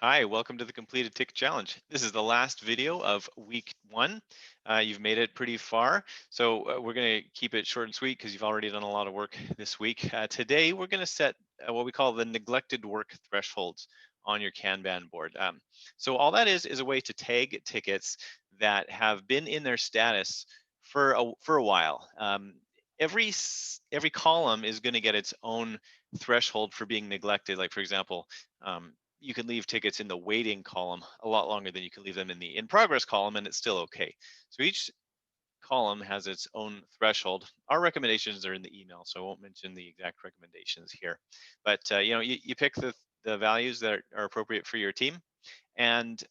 Hi, welcome to the Completed Tick Challenge. This is the last video of week one. You've made it pretty far, so we're going to keep it short and sweet because you've already done a lot of work this week. Today, we're going to set what we call the neglected work thresholds on your Kanban board. So all that is a way to tag tickets that have been in their status for a while. Every column is going to get its own threshold for being neglected. Like for example, you can leave tickets in the waiting column a lot longer than you can leave them in the in progress column, and it's still okay. So each column has its own threshold. Our recommendations are in the email, so I won't mention the exact recommendations here. But you pick the values that are appropriate for your team, and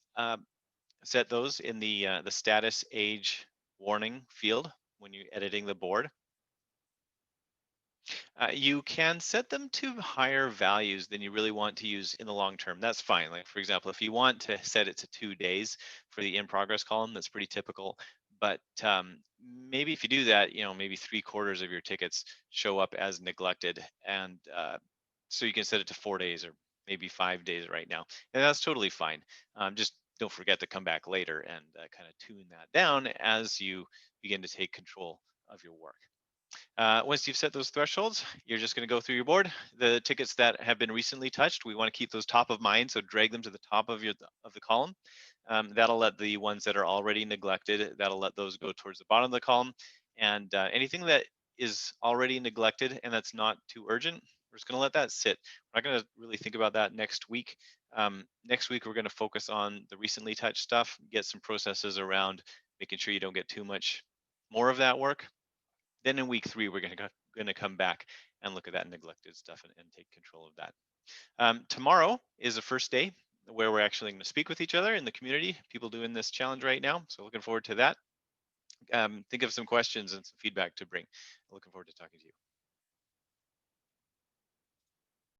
set those in the status age warning field when you're editing the board. You can set them to higher values than you really want to use in the long term. That's fine. Like for example, if you want to set it to 2 days for the in progress column, that's pretty typical. But maybe if you do that, maybe 3/4 of your tickets show up as neglected, and so you can set it to 4 days or maybe 5 days right now, and that's totally fine. Just don't forget to come back later and kind of tune that down as you begin to take control of your work. Once you've set those thresholds, you're just going to go through your board. The tickets that have been recently touched, we want to keep those top of mind, so drag them to the top of the column. That'll let the ones that are already neglected, that'll let those go towards the bottom of the column. And anything that is already neglected and that's not too urgent, we're just going to let that sit. We're not going to really think about that next week. Next week, we're going to focus on the recently touched stuff, get some processes around making sure you don't get too much more of that work. Then in week three, we're gonna come back and look at that neglected stuff and take control of that. Tomorrow is the first day where we're actually going to speak with each other in the community, people doing this challenge right now. So looking forward to that. Think of some questions and some feedback to bring. Looking forward to talking to you.